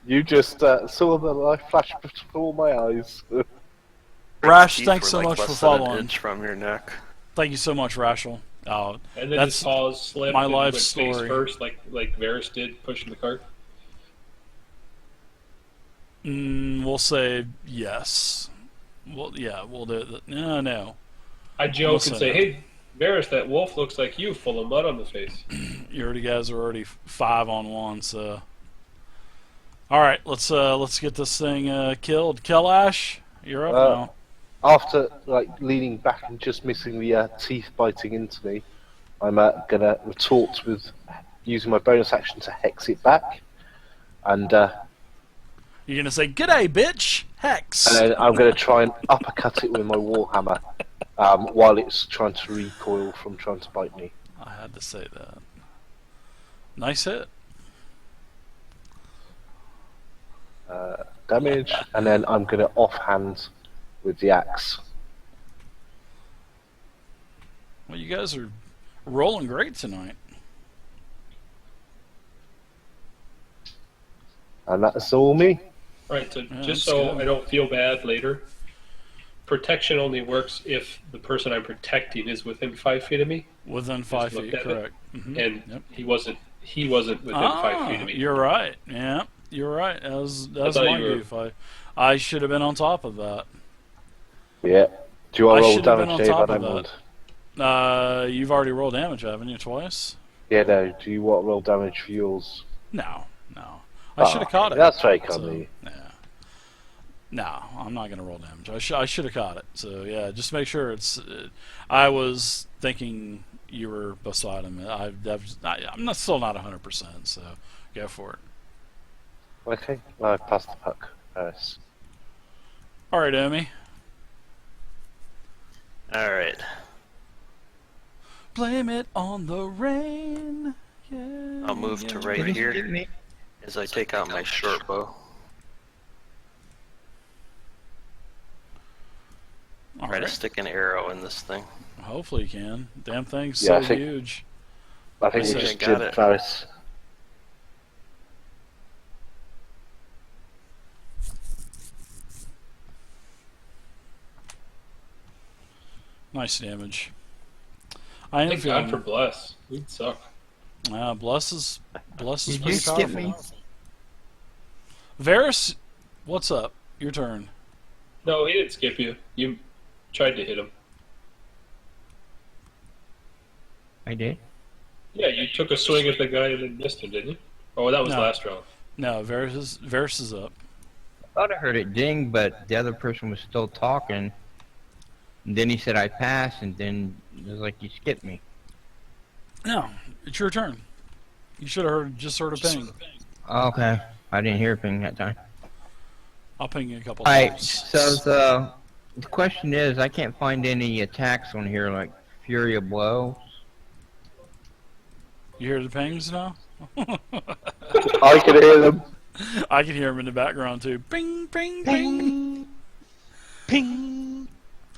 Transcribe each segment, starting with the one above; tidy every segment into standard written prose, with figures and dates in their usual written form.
You just saw the light flash before my eyes. Rash, Teeth thanks were so like much for less than an following. inch from your neck. Thank you so much, Rashel. And then That's his paws slipped my and life went story. face first, like Varys did, pushing the cart. We'll say yes. Well, yeah, we'll do it. No. I joke and say, "Hey, Varys, that wolf looks like you, full of mud on the face." You guys are already 5-on-1, so. All right, let's get this thing killed. Kelash, you're up now. After leaning back and just missing the teeth biting into me, I'm gonna retort with using my bonus action to hex it back, and you're gonna say, "G'day, bitch, hex." And then I'm gonna try and uppercut it with my warhammer while it's trying to recoil from trying to bite me. I had to say that. Nice hit. Damage, and then I'm gonna offhand with the axe. Well, you guys are rolling great tonight. And that's all me. Right, so Yeah, just so good. I don't feel bad later, protection only works if the person I'm protecting is within 5 feet of me. Within 5 feet, correct. And he wasn't within 5 feet of me. You're right. Yeah, you're right. That was my goof. I should have been on top of that. Yeah. Do you want to roll damage, Dave? I don't mind. You've already rolled damage, haven't you, twice? Yeah, no. Do you want to roll damage for yours? No. I should have caught it. That's very kind of you. Yeah. No, I'm not going to roll damage. I should have caught it. So, yeah, just make sure it's... I was thinking you were beside him. I'm still not 100%, so go for it. Okay, I passed the puck. Nice. Alright, Omi. Alright. Blame it on the rain. Yeah, I'll move to right here as I take out my short bow. Try to stick an arrow in this thing. Hopefully you can. Damn thing's so huge. I think we just did Varys. Nice damage. Thank God for Bless. We'd suck. Bless is Did pretty you skip powerful. me? Varys, what's up? Your turn. No, he didn't skip you. You tried to hit him. I did? Yeah, you took a swing at the guy and then missed him, didn't you? Oh, that was last round. No, Varys is up. I thought I heard it ding, but the other person was still talking. And then he said I passed, and then it was like you skipped me. No, it's your turn. You should have just heard a ping. Okay. I didn't hear a ping that time. I'll ping you a couple Alright, times. so the question is, I can't find any attacks on here like Fury of Blow. You hear the pings now? I can hear them. I can hear them in the background too. Ping, ping, ping. Ping!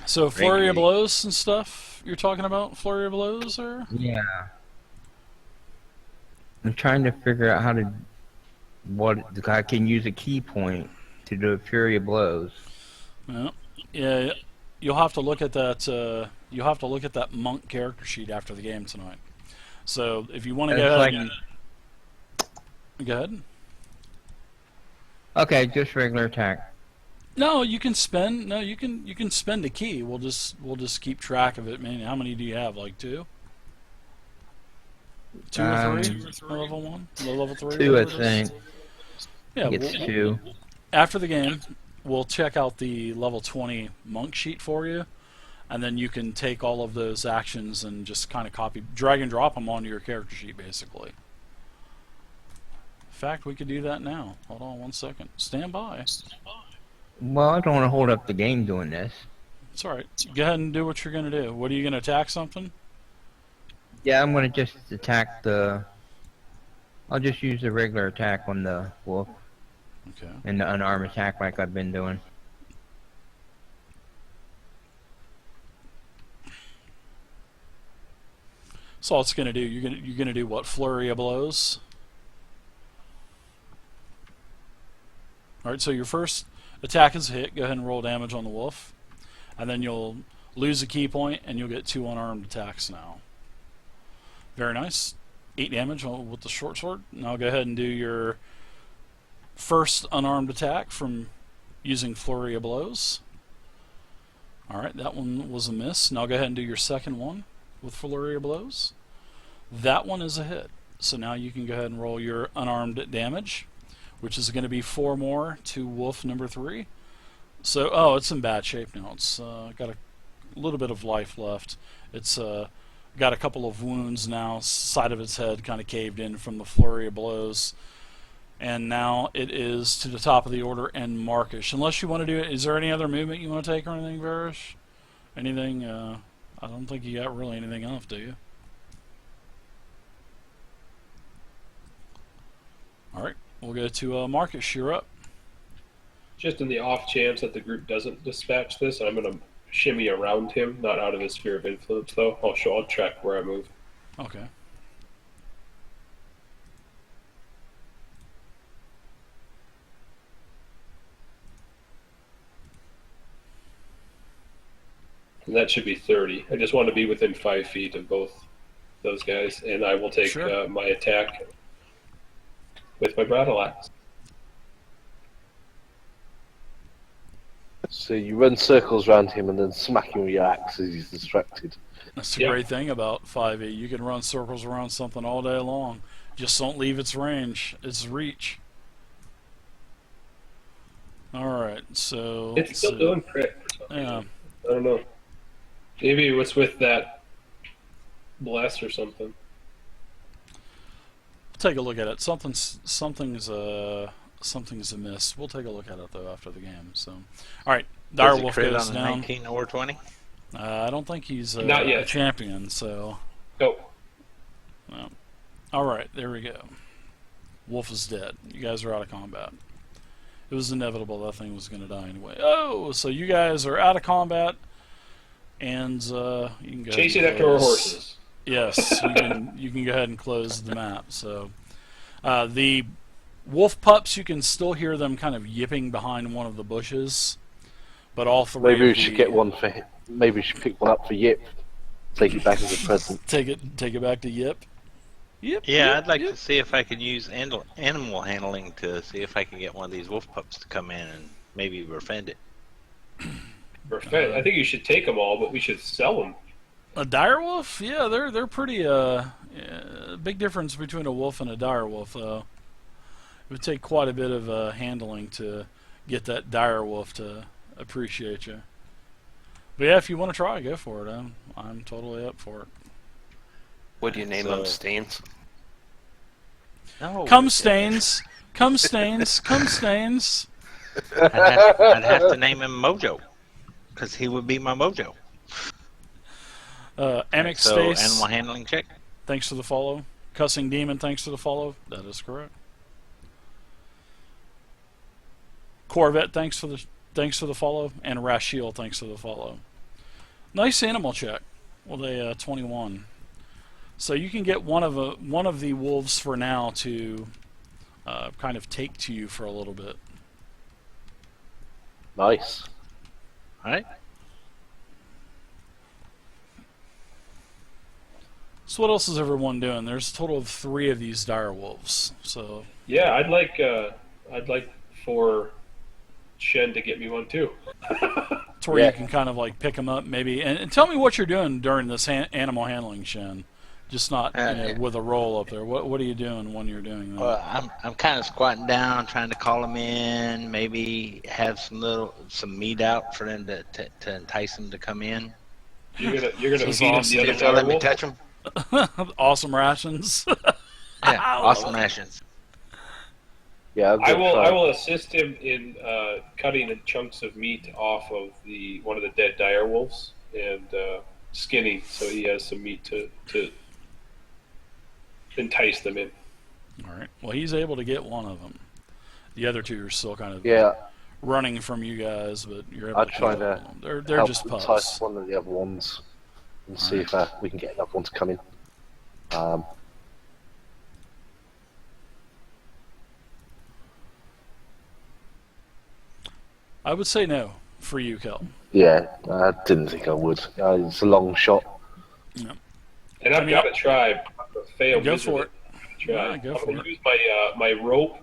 So flurry of blows and stuff you're talking about? Flurry of blows, or? Yeah. I'm trying to figure out how to... I can use a key point to do a Fury of Blows. Yeah, you'll have to look at that. You'll have to look at that monk character sheet after the game tonight. So if you want to go ahead, go ahead. Okay, just regular attack. No, you can spend. No, you can spend a key. We'll just keep track of it. Man, how many do you have? Like 2? 2 or 3? Level 1? Level 3? 2, I think. Yeah, it's 2. After the game, we'll check out the level 20 monk sheet for you, and then you can take all of those actions and just kind of drag and drop them onto your character sheet, basically. In fact, we could do that now. Hold on 1 second. Stand by. Well, I don't want to hold up the game doing this. It's alright. Go ahead and do what you're going to do. What are you going to attack something? Yeah, I'm going to just attack the... I'll just use the regular attack on the wolf. Okay. And the unarmed attack like I've been doing. So all it's going to do, you're going to do what? Flurry of blows? Alright, so your first attack is a hit. Go ahead and roll damage on the wolf. And then you'll lose a key point, and you'll get 2 unarmed attacks now. Very nice. 8 damage with the short sword. Now go ahead and do your first unarmed attack from using Flurry of Blows. Alright, that one was a miss. Now go ahead and do your second one with Flurry of Blows. That one is a hit. So now you can go ahead and roll your unarmed damage, which is going to be 4 more to wolf number 3. So, oh, it's in bad shape now. It's got a little bit of life left. It's got a couple of wounds now. Side of its head kind of caved in from the Flurry of Blows. And now it is to the top of the order and Markish. Unless you want to do it, is there any other movement you want to take or anything, Varish? Anything? I don't think you got really anything else, do you? Alright, we'll go to Markish. You're up. Just in the off chance that the group doesn't dispatch this, I'm going to shimmy around him, not out of his sphere of influence, though. I'll track where I move. Okay. And that should be 30. I just want to be within 5 feet of both those guys, and I will take Sure. my attack with my battle axe. So you run circles around him and then smack him with your axe as he's distracted. That's the Yep. great thing about 5e. You can run circles around something all day long. Just don't leave its range, its reach. Alright, so... It's still doing crit. Yeah. I don't know. Maybe it was with that bless or something. Take a look at it. Something's amiss. We'll take a look at it though after the game. So, all right, Does it Direwolf crit goes on a down. 19 or 20? I don't think he's Not yet. a champion. So, Go. no. All right, there we go. Wolf is dead. You guys are out of combat. It was inevitable that thing was going to die anyway. Oh, so you guys are out of combat, and you can go Chase it ahead and after our close. horses. Yes, you can go ahead and close the map. So the wolf pups, you can still hear them kind of yipping behind one of the bushes, but all three. Maybe we of should the- get one for him. Maybe we should pick one up for Yip. Take it back as a present. Take it back to Yip. Yip. Yeah, Yip, I'd like Yip. to see if I can use animal handling to see if I can get one of these wolf pups to come in and maybe befriend it. Perfect. I think you should take them all, but we should sell them. A direwolf? Yeah, they're pretty. Big difference between a wolf and a direwolf, though. It would take quite a bit of handling to get that direwolf to appreciate you. But yeah, if you want to try, go for it. I'm totally up for it. What do you name them? Stains? No. Come stains, come stains, come stains. I'd have to name him Mojo, because he would be my Mojo. Amic So Space, animal handling check. thanks for the follow. Cussing Demon, thanks for the follow. That is correct. Corvette, thanks for the follow, and Rashiel, thanks for the follow. Nice animal check. Well, they 21. So you can get one of the wolves for now to kind of take to you for a little bit. Nice. All right. So what else is everyone doing? There's a total of 3 of these dire wolves. So Yeah, I'd like for Shen to get me one too. it's where Yeah. you can kind of like pick them up maybe. And tell me what you're doing during this animal handling, Shen. Just not Yeah. with a roll up there. What are you doing when you're doing that? Well, I'm kind of squatting down, trying to call them in. Maybe have some meat out for them to entice them to come in. You're gonna This is feed him awesome. the other If they'll let me direwolf? touch them. Awesome rations. Yeah, I love awesome it. rations. Yeah, I'm I gonna will. try. I will assist him in cutting the chunks of meat off of one of the dead dire wolves and skinning, so he has some meat to entice them in. All right. Well, he's able to get one of them. The other 2 are still kind of Yeah, running from you guys, but you're able I'll to try kill to them. They're help just entice pups. one of the other ones and see Alright. if we can get another one to come in. I would say no for you, Kel. Yeah, I didn't think I would. It's a long shot. Yeah. And I've got to try. I'm gonna fail Go for miserably. it. Try. Yeah, go I'm for going it. to use my rope.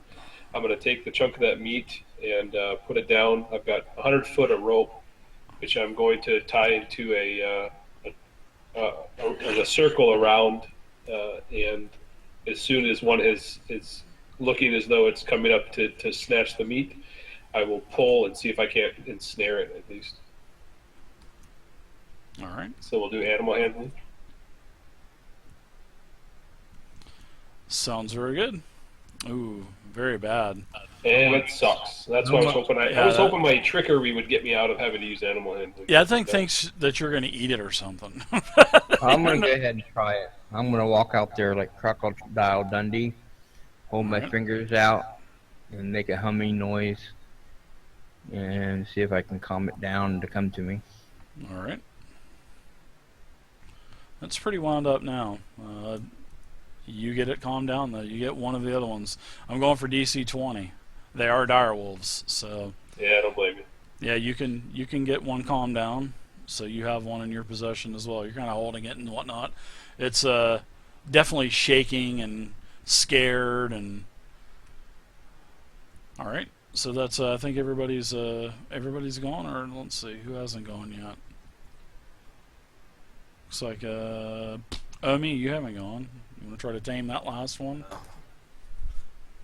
I'm going to take the chunk of that meat and put it down. I've got 100 foot of rope, which I'm going to tie into a circle around. And as soon as one is looking as though it's coming up to snatch the meat, I will pull and see if I can't ensnare it at least. All right. So we'll do animal handling. Sounds very good. Ooh, very bad. And it sucks. That's why I was hoping I was hoping my trickery would get me out of having to use animal handling. Yeah, I think thinks that you're going to eat it or something. I'm gonna go ahead and try it. I'm gonna walk out there like Crocodile Dundee, hold my Alright. fingers out, and make a humming noise, and see if I can calm it down to come to me. All right. That's pretty wound up now. You get it calmed down though. You get one of the other ones. I'm going for DC-20. They are dire wolves, so Yeah, I don't blame you. yeah, you can get one calmed down. So you have one in your possession as well. You're kind of holding it and whatnot. It's definitely shaking and scared and. All right. So that's I think everybody's gone, or let's see who hasn't gone yet. Looks like Omi, you haven't gone. You want to try to tame that last one?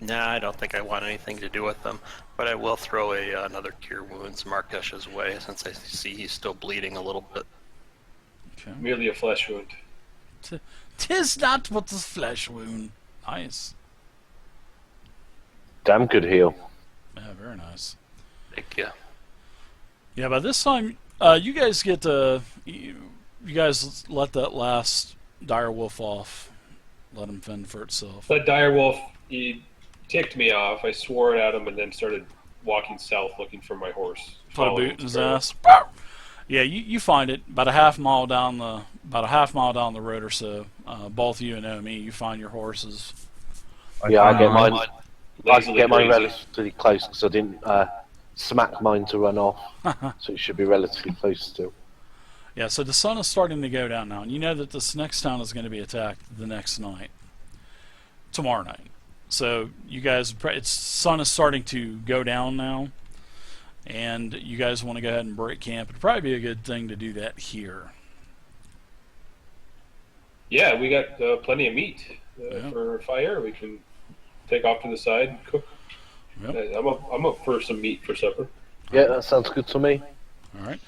Nah, I don't think I want anything to do with them, but I will throw another Cure Wounds Markesh's way since I see he's still bleeding a little bit. Okay. Merely a flesh wound. Tis not but a flesh wound. Nice. Damn good heal. Yeah, very nice. Thank you. Yeah, by this time, you guys get you guys let that last dire wolf off. Let him fend for itself. That dire wolf, he ticked me off. I swore at him and then started walking south looking for my horse. Put a following boot in his trail. ass. Yeah, you find it about a half mile down the road or so. Both you and Omi, you find your horses. Yeah, I get mine. I Lazily can get mine crazy. relatively close because I didn't smack mine to run off, so it should be relatively close still. Yeah, so the sun is starting to go down now, and you know that this next town is going to be attacked the next night, tomorrow night. So you guys, sun is starting to go down now, and you guys want to go ahead and break camp. It'd probably be a good thing to do that here. Yeah, we got plenty of meat Yeah. for fire. We can take off to the side and cook. Yep. I'm up for some meat for supper. Yeah, that sounds good to me. All right.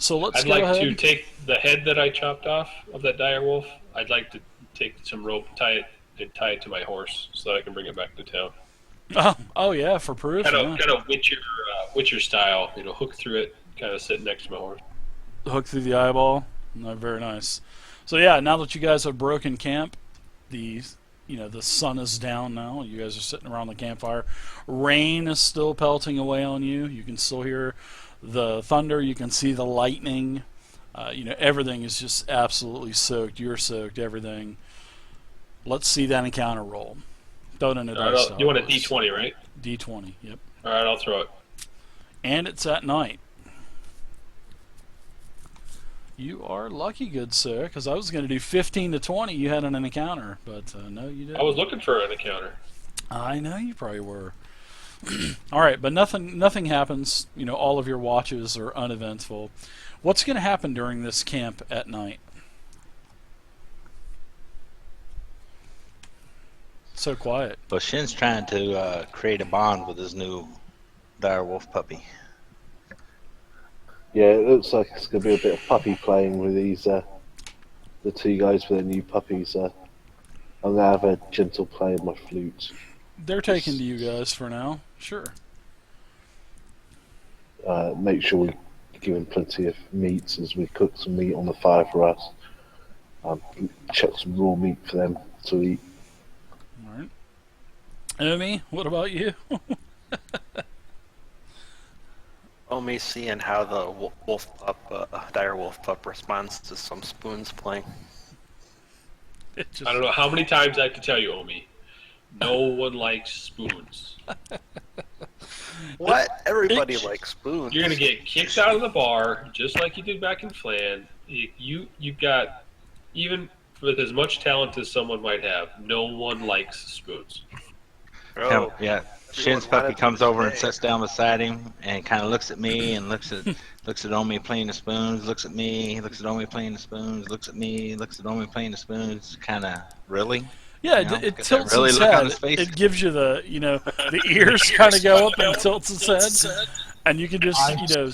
So let's I'd go like ahead. to take the head that I chopped off of that dire wolf. I'd like to take some rope, tie it to my horse so that I can bring it back to town. Oh yeah, for proof. Kind Yeah. of Witcher style. Hook through it, kind of sit next to my horse. Hook through the eyeball. No, very nice. So yeah, now that you guys have broken camp, the sun is down now. You guys are sitting around the campfire. Rain is still pelting away on you. You can still hear the thunder. You can see the lightning. Everything is just absolutely soaked. You're soaked. Everything. Let's see that encounter roll. Throw it in a All dice. right, you want a tower, D20, right? please. D20. Yep. All right, I'll throw it. And it's at night. You are lucky, good sir, because I was going to do 15 to 20. You had an encounter, but no, you didn't. I was looking for an encounter. I know you probably were. All right, but nothing happens. All of your watches are uneventful. What's going to happen during this camp at night? So quiet. Well, Shin's trying to create a bond with his new direwolf puppy. Yeah, it looks like it's going to be a bit of puppy playing with these, the two guys with their new puppies. I'm going to have a gentle play of my flute. They're taking to you guys for now. Sure. Make sure we give them plenty of meat as we cook some meat on the fire for us. Chuck some raw meat for them to eat. All right. Omi, what about you? Only seeing how the dire wolf pup responds to some spoons playing. I don't know how many times I have to tell you, Omi. No one likes spoons. What? Everybody likes spoons. You're gonna get kicked out of the bar, just like you did back in Flan. You've got, even with as much talent as someone might have, no one likes spoons. Oh, Yeah. Shin's puppy comes over and sits down beside him and kind of looks at me and looks at Omi playing the spoons, looks at me, looks at Omi playing the spoons, looks at me, looks at Omi playing the spoons. Kind of, really? Yeah, You know, it get that tilts really its look on head. his face. It gives you the, the ears kind of go up and tilts its head. And you can just,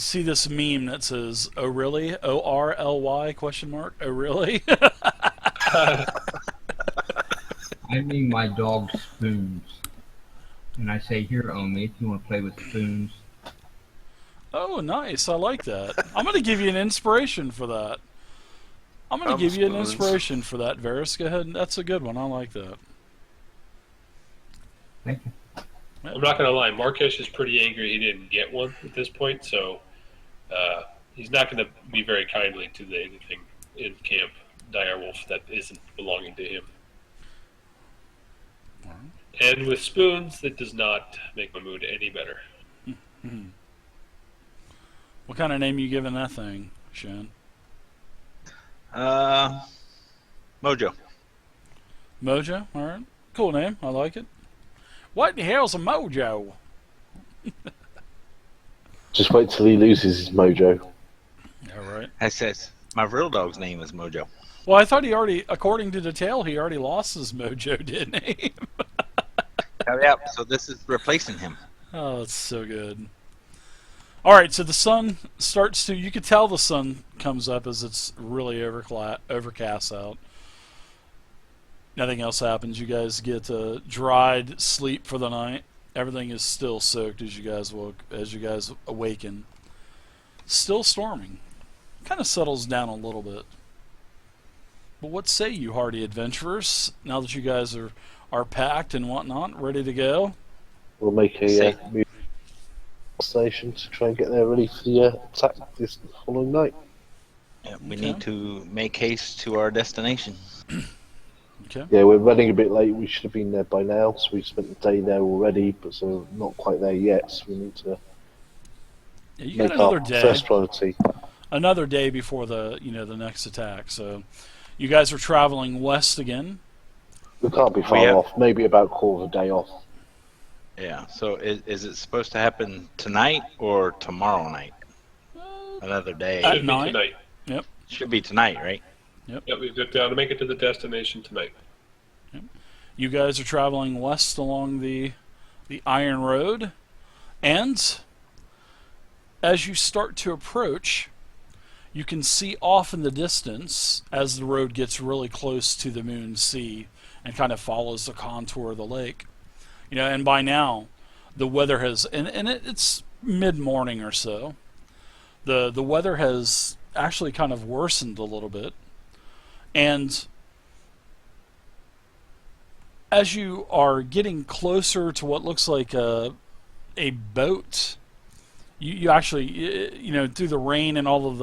see this meme that says, "Oh really? ORLY question mark? Oh really?" I name my dog Spoons. And I say, here, Omi, if you want to play with spoons. Oh, nice. I like that. I'm going to give you an inspiration for that. I'm going to give you an Spoons. inspiration for that, Varys. Go ahead. That's a good one. I like that. Thank you. I'm not gonna lie, Markesh is pretty angry he didn't get one at this point, so he's not gonna be very kindly to anything in Camp Direwolf that isn't belonging to him. And with spoons, that does not make my mood any better. What kind of name you giving that thing, Shen? Mojo. Mojo? All right. Cool name. I like it. What the hell's a mojo? Just wait till he loses his mojo. All right. I says, my real dog's name is Mojo. Well, I thought he already, according to the tale, he already lost his mojo, didn't he? Yeah, so this is replacing him. Oh, it's so good. All right, so the sun starts to, you could tell the sun comes up as it's really overcast out. Nothing else happens. You guys get dried sleep for the night. Everything is still soaked as you guys awaken. Still storming. Kind of settles down a little bit. But what say you, hardy adventurers? Now that you guys are packed and whatnot, ready to go? We'll make a move station to try and get there ready for the attack this following night. Yeah, we need to make haste to our destination. Okay. Yeah, we're running a bit late. We should have been there by now, so we spent the day there already, but so not quite there yet. So we need to You make got another our day. first priority. Another day before the the next attack. So you guys are traveling west again. We can't be far off. Maybe about quarter of a day off. Yeah, so is it supposed to happen tonight or tomorrow night? Another day. At Should be night. tonight. Yep. Should be tonight, right? Yep, we've got to make it to the destination tonight. You guys are traveling west along the Iron Road, and as you start to approach, you can see off in the distance as the road gets really close to the Moon Sea and kind of follows the contour of the lake. And by now, the weather has, and it's mid-morning or so, the weather has actually kind of worsened a little bit. And as you are getting closer to what looks like a boat, you actually, through the rain and all of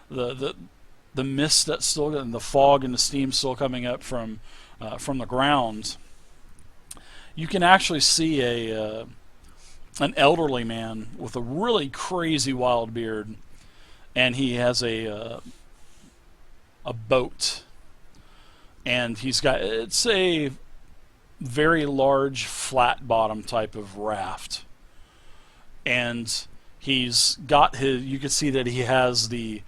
the mist that's still, and the fog and the steam still coming up from the ground, you can actually see an elderly man with a really crazy wild beard, and he has a boat. And it's a very large flat bottom type of raft. And he's got you can see that he has the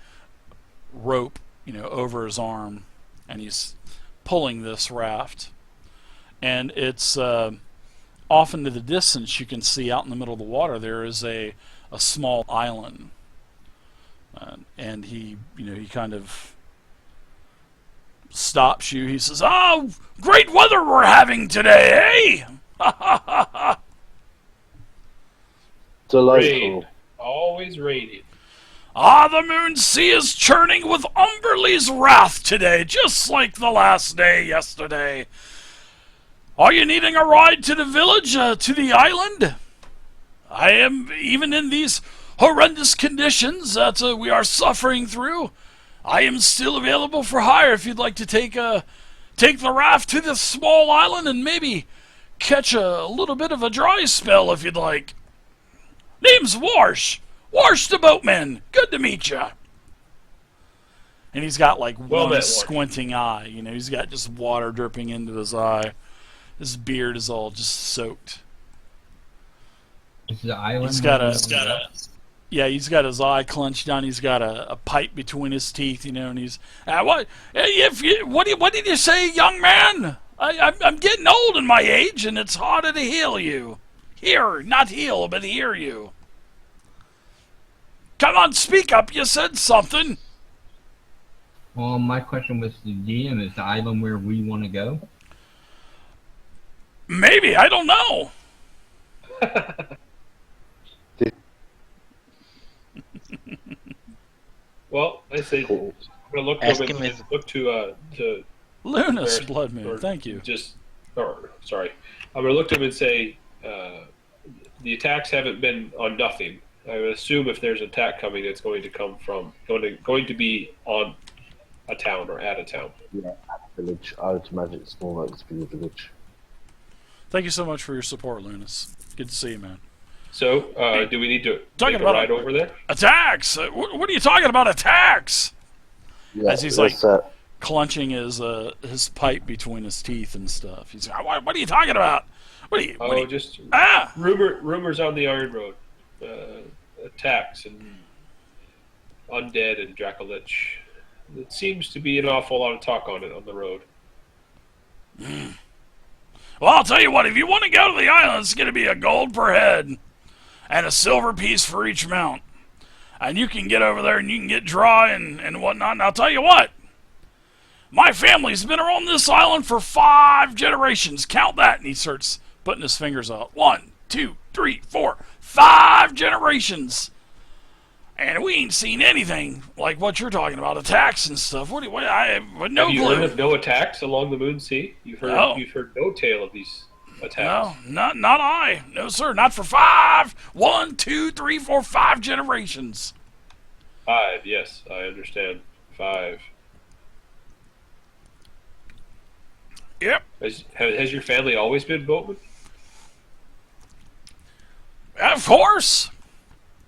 rope, over his arm, and he's pulling this raft. And it's off into the distance, you can see out in the middle of the water there is a small island. And he kind of stops you. He says, "Oh, great weather we're having today, eh?" Delightful. Rain. Always raining. The Moon Sea is churning with Umberlee's wrath today, just like the last day yesterday. Are you needing a ride to the village, to the island? I am, even in these horrendous conditions that we are suffering through, I am still available for hire if you'd like to take the raft to this small island and maybe catch a little bit of a dry spell if you'd like. Name's Warsh. Warsh the boatman. Good to meet ya. And he's got like Well one met, Warsh. squinting eye. You know, he's got just water dripping into his eye. His beard is all just soaked. Is the island? He's got he's got his eye clenched down. He's got a pipe between his teeth, you know, and he's what did you say, young man? I'm getting old in my age, and it's harder to heal you. Hear, not heal, but hear you. Come on, speak up. You said something. Well, my question was to DM, is the island where we want to go? Maybe, I don't know. Well, I say I'm gonna look Ask to him if- look to Lunas, Or- Blood Moon, or thank you. sorry. I'm gonna look to him and say the attacks haven't been on nothing. I would assume if there's an attack coming, it's going to come from going to be on a town or at a town. Yeah, village. I would imagine it's more likely to be the village. Thank you so much for your support, Lunas. Good to see you, man. So, do we need to Talking make a about ride over there? Attacks? What are you talking about, attacks? Yeah, As he's let's, clenching his pipe between his teeth and stuff. He's like, what are you talking about? What are you? Just Ah! rumors on the Iron Road, attacks and undead and Dracolich. It seems to be an awful lot of talk on it on the road. Well, I'll tell you what. If you want to go to the island, it's going to be a gold per head and a silver piece for each mount. And you can get over there and you can get dry and whatnot. And I'll tell you what. My family's been on this island for 5 generations. Count that. And he starts putting his fingers out. 1, 2, 3, 4, 5 generations. And we ain't seen anything like what you're talking about, attacks and stuff. I have no Have you clue. heard of no attacks along the Moon Sea? You've heard no tale of these attacks. No, not I. No, sir. Not for 5. 1, 2, 3, 4, 5 generations. 5, yes, I understand. 5. Yep. Has your family always been boatmen? Of course.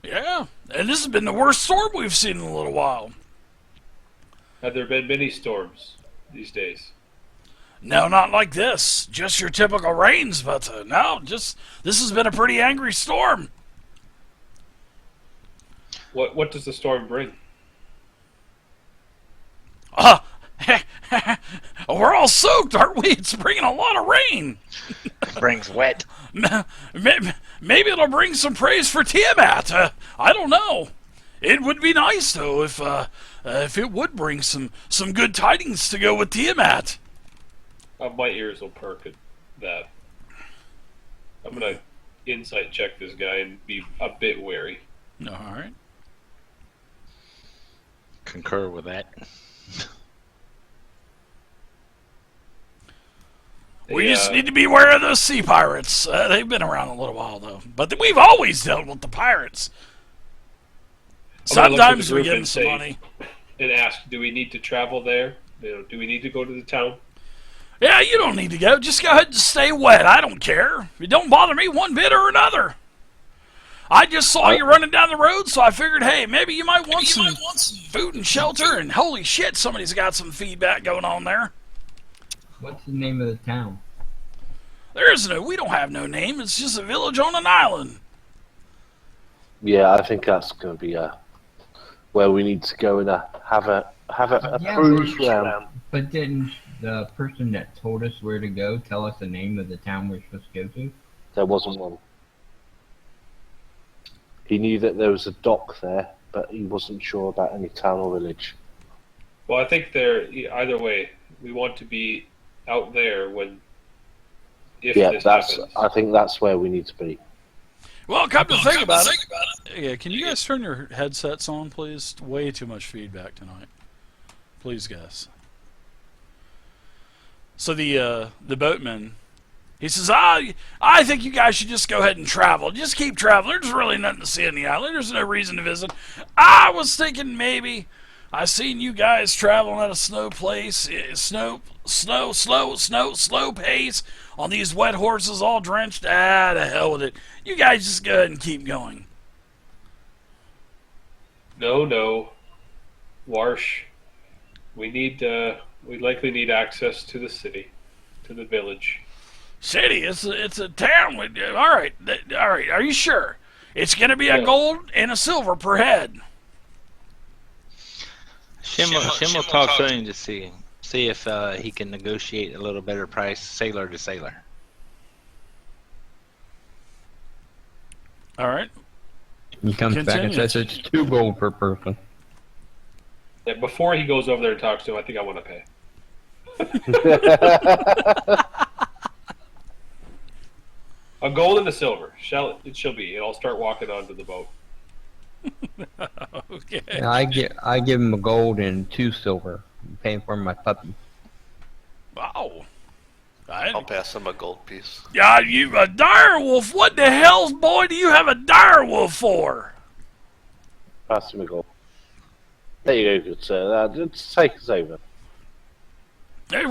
Yeah. And this has been the worst storm we've seen in a little while. Have there been many storms these days? No, not like this. Just your typical rains, but no, this has been a pretty angry storm. What does the storm bring? We're all soaked, aren't we? It's bringing a lot of rain. Brings wet. Maybe it'll bring some praise for Tiamat. I don't know. It would be nice though if it would bring some good tidings to go with Tiamat. My ears will perk at that. I'm gonna insight check this guy and be a bit wary. All right. Concur with that. We just need to be aware of those sea pirates. They've been around a little while, though. But we've always dealt with the pirates. Sometimes we give them some money. And ask, do we need to travel there? Do we need to go to the town? Yeah, you don't need to go. Just go ahead and stay wet. I don't care. It don't bother me one bit or another. I just saw you running down the road, so I figured, hey, maybe you might want some food and shelter. And holy shit, somebody's got some feedback going on there. What's the name of the town? We don't have no name. It's just a village on an island. Yeah, I think that's going to be where we need to go and have a cruise round. But didn't the person that told us where to go tell us the name of the town we're supposed to go to? There wasn't one. He knew that there was a dock there, but he wasn't sure about any town or village. Well, I think either way, we want to be out there if this happens. I think that's where we need to be. Well, come to think about it. Yeah, can you guys turn your headsets on, please? Way too much feedback tonight. Please, guys. So the boatman, he says, I think you guys should just go ahead and travel. Just keep traveling. There's really nothing to see on the island. There's no reason to visit. I was thinking maybe I seen you guys traveling at a slow pace on these wet horses all drenched. The hell with it. You guys just go ahead and keep going. No. Warsh. We likely need access to the city, to the village. City, it's a town. All right. Are you sure? It's gonna be a Yeah. gold and a silver per head. Shim will talk to him to see if he can negotiate a little better price, sailor to sailor. All right. He comes back and Continue. says it's 2 gold per person. Yeah, before he goes over there and talks to him, I think I want to pay. A gold and a silver. It shall be. And I'll start walking onto the boat. Okay. And I give him a gold and 2 silver. I'm paying for my puppy. Wow. I'll pass him a gold piece. Yeah, you a direwolf? What the hell, boy, do you have a direwolf for? Pass him a goal. There you go, good sir. Just take us over. Hey,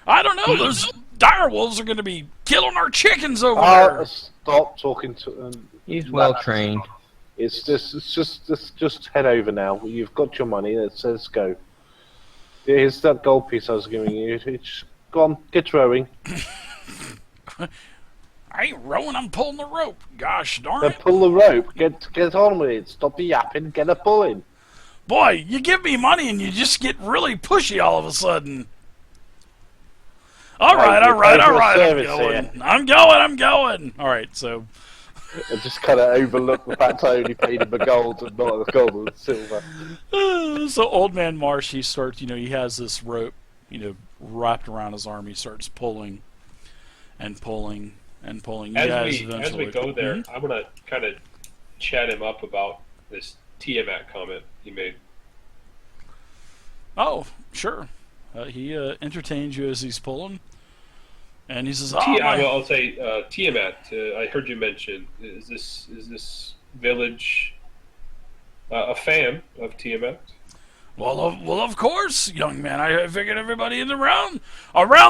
I don't know. Those direwolves are going to be killing our chickens over Oh, there. stop talking to them. He's well trained. It's just head over now. You've got your money. Let's go. Here's that gold piece I was giving you. Go on, get rowing. I ain't rowing. I'm pulling the rope. Gosh darn Then it. pull the rope. Get on with it. Stop the yapping. Get a pulling. Boy, you give me money and you just get really pushy all of a sudden. All right. I'm going. All right, so And just kind of overlook the fact I only paid him a gold and not a gold and silver. so old man Marsh, he starts, he has this rope, wrapped around his arm. He starts pulling and pulling and pulling. You guys As eventually we go there, Mhm. I'm going to kind of chat him up about this Tiamat comment he made. Oh, sure. He entertains you as he's pulling, and he says, I'll say Tiamat. I heard you mention. Is this village a fan of Tiamat? Well, of course, young man. I figured everybody around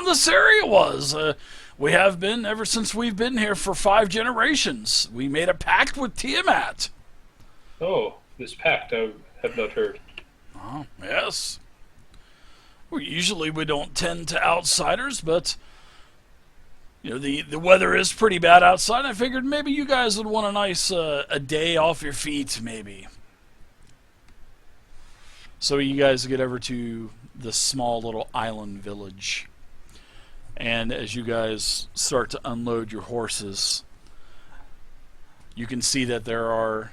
this area was. We have been ever since we've been here for 5 generations. We made a pact with Tiamat. Oh, this pact I have not heard. Oh, yes. Usually we don't tend to outsiders, but the weather is pretty bad outside. I figured maybe you guys would want a nice a day off your feet, maybe. So you guys get over to this small little island village, and as you guys start to unload your horses, you can see that there are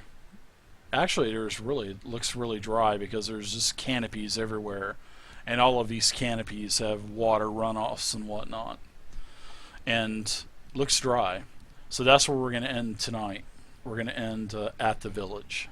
actually it looks really dry because there's just canopies everywhere. And all of these canopies have water runoffs and whatnot. And looks dry. So that's where we're going to end tonight. We're going to end at the village.